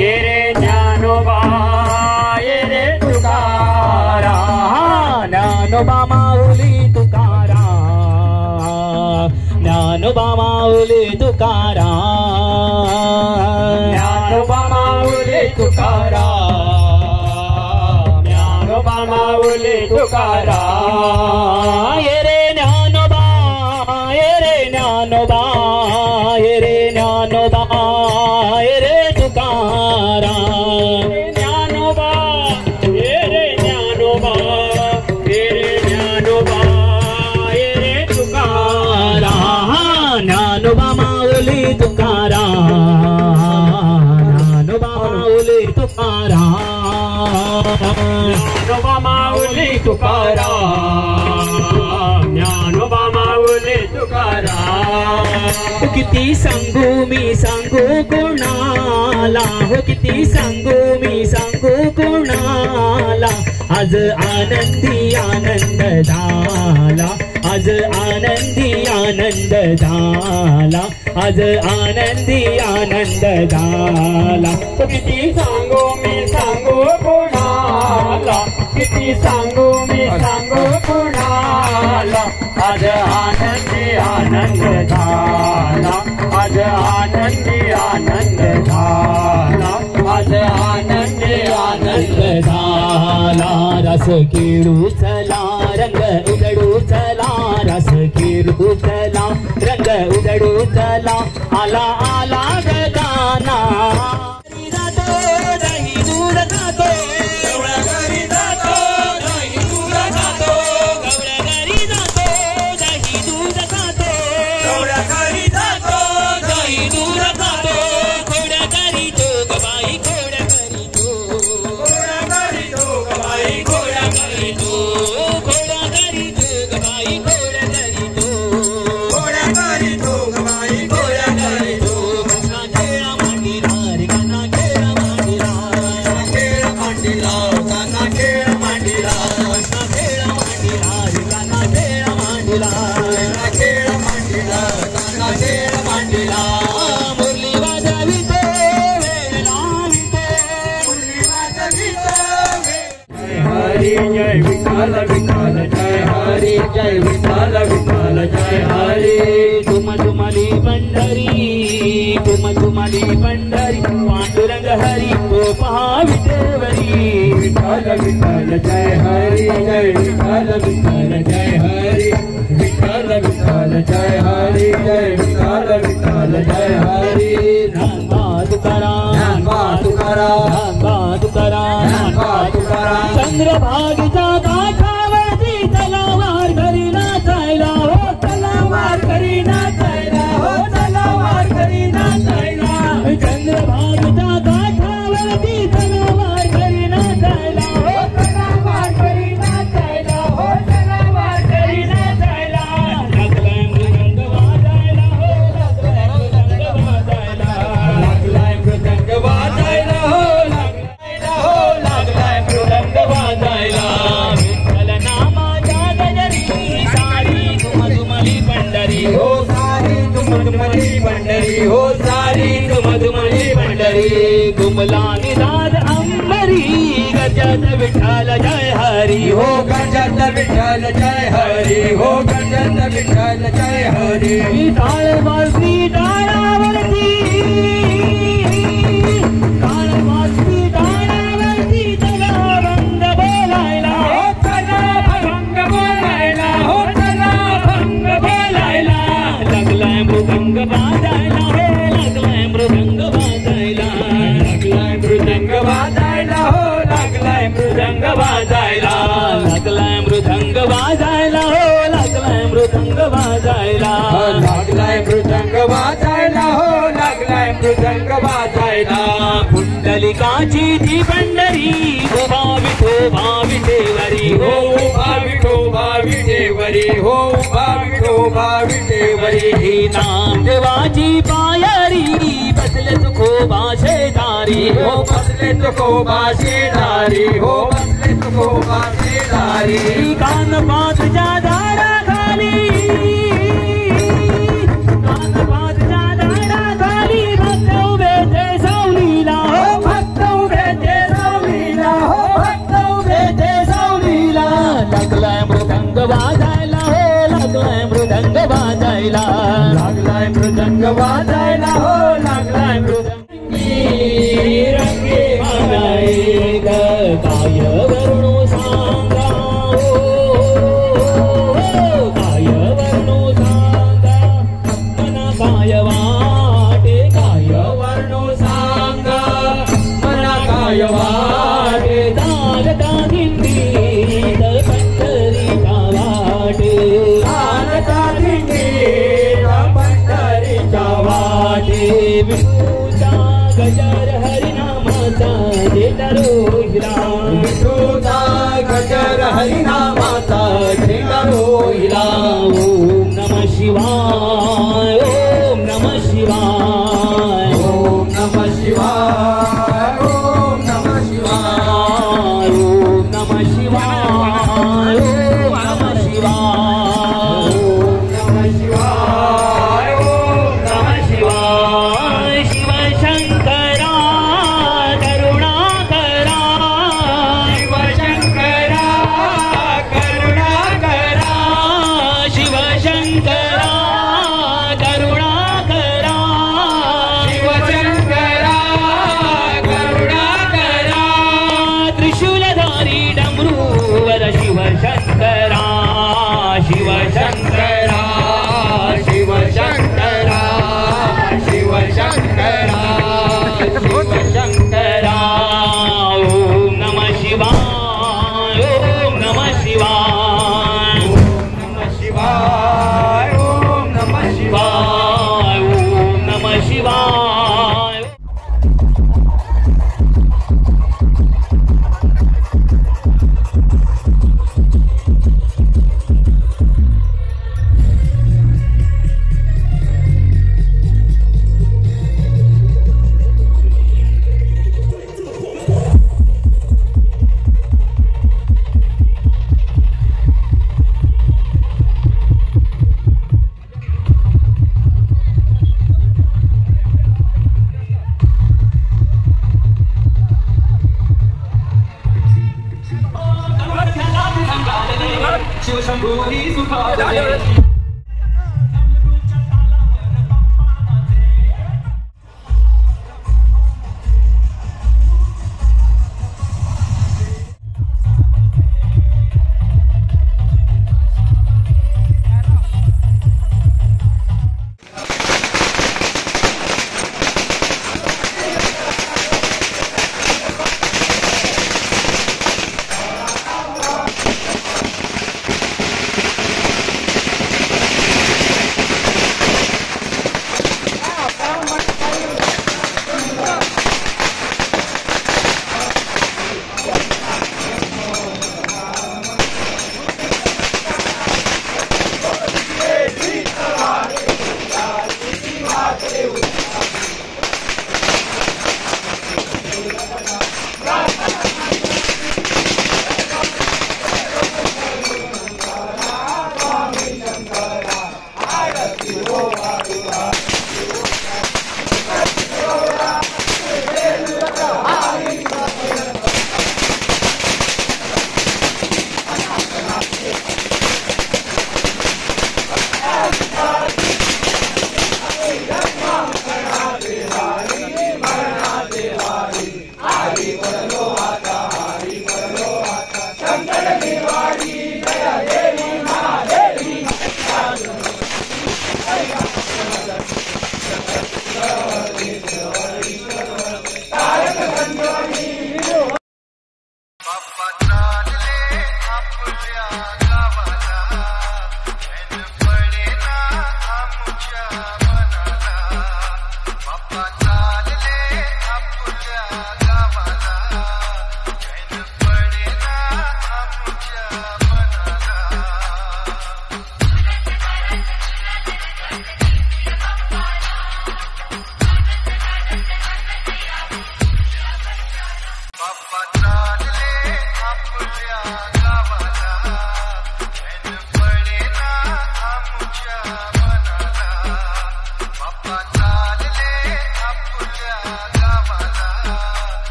ये रे ज्ञानोबा ये रे तुकाराम ज्ञानोबा माऊली तुकाराम ज्ञानोबा माऊली तुकाराम ज्ञानोबा माऊली तुकाराम ज्ञानोबा माऊली तुकाराम ये रे ज्ञानोबा ये रे ज्ञानोबा ये रे ज्ञानोबा ये रे तुकाराम ज्ञानोबा ये रे ज्ञानोबा ये रे ज्ञानोबा ये रे तुकाराम ज्ञानोबा माऊली तुकाराम ज्ञानोबा माऊली तुकाराम ज्ञानोबा माऊली तुकाराम ज्ञानोबा माऊली तुकाराम किती सांगू मी सांगू कोणाला हो किती सांगू मी सांगू कोणाला आज आनंदी आनंद झाला आज आनंदी आनंद झाला आज आनंदी आनंद झाला किती सांगू मी सांगू कोणाला किती सांगू मी सांगू कोणाला आज आनंदी आनंद झाला आज आनंदी आनंद झाला आज आनंदी आनंद झाला रस खेळू चला रंग उधळू चला रस खेळू चला रंग उधळू चला आला आला गदाना दही दूर जातो गवळा घरी जातो दही दूर जातो गवळा घरी जातो दही दूर जातो गवळा घरी जातो दही दूर जातो घोड्या घरी तो गबाई घोड्या घरी तो घोड्या घरी तो गबाई घोड्या घरी तो घोड्या घरी तो गबाई घोड्या घरी तो घोड्या घरी तो गबाई घोड्या घरी तो कसा खेळ मांडीला रे कसा खेळ मांडीला खेळ मांडीला कसा खेळ मांडीला कसा खेळ मांडीला रे कसा खेळ मांडीला खेळ मांडीला कसा खेळ मांडीला मुरली वाजवितो वेळ लावितो मुरली वाजवितो जय हरी जय विठ्ठल विठ्ठल जय हरी जय विठ्ठल विठ्ठल जय हरी तुम तुम्हारी पंढरी तुम तुम्हारी पंढरी पांडुरंग हरी तो पहा विठेवरी विठ्ठल विठ्ठल जय हरी जय विठ्ठल विठ्ठल जय हरी विठ्ठल विठ्ठल जय हरी जय विठ्ठल विठ्ठल जय हरी ज्ञानोबा तुकाराम ज्ञानोबा तुकाराम ज्ञानोबा तुकाराम ज्ञानोबा तुकाराम चंद्रभागेच्या काठावरती तलावार घरी नाचायला हो तलावार घरी नाचायला हो तलावार घरी नाचायला चंद्रभागेच्या काठावरती तलावार घरी नाचायला हो तलावार घरी नाचायला हो तलावार घरी नाचायला लागलाय मृदंग वाजायला हो लागलाय मृदंग वाजायला लागलाय मृदंग वाजायला हो लागलाय मृदंग वाजायला विठ्ठल नामाच्या गजरी सारी धुमधुमली पंढरी हो सारी धुमधुमली पंढरी हो सारी धुमधुमली पंढरी गुमला निनाद अंबरी गजत विठ्ठल जय हरी हो गजत विठ्ठल जय हरी हो गजत विठ्ठल जय हरी टाळ वाजली टाळावरती टाळ वाजली टाळावरती चला भंग बोलायला हो चला भंग बोलायला हो चला भंग बोलायला लागलाय मृदंग वाजायला हो लागलाय मृदंग वाजायला लागलाय मृदंग वाजायला हो लागलाय मृदंग वाजायला लागलाय मृदंग वाजायला हो लागलाय मृदंग वाजायला लागलाय मृदंग वाजायला हो लागलाय मृदंग वाजायला पुंडलिकाची ती पंढरी उभा विठोबा विठेवरी हो उभा विठोबा विठेवरी हो उभा विठोबा विठेवरी ही नामदेवाची पायरी बसले तुकोबा शेजारी हो बसले तुकोबा शेजारी हो बसले तुकोबा शेजारी कानपातच्या झाडाखाली कानपातच्या झाडाखाली भक्त उभे ते सावलीला हो वाजायला हो लागला मृदंगी रंगे मला एक काय वर्णो सांगा काय वर्णो सांगा मना काय वाटे काय वर्णो सांगा मना काय वाटे दागता दिंडीत पंढरीच्या वाटे दागता दिंडीत पंढरीच्या वाटे विठूचा गजर हरिनामाचा देता रो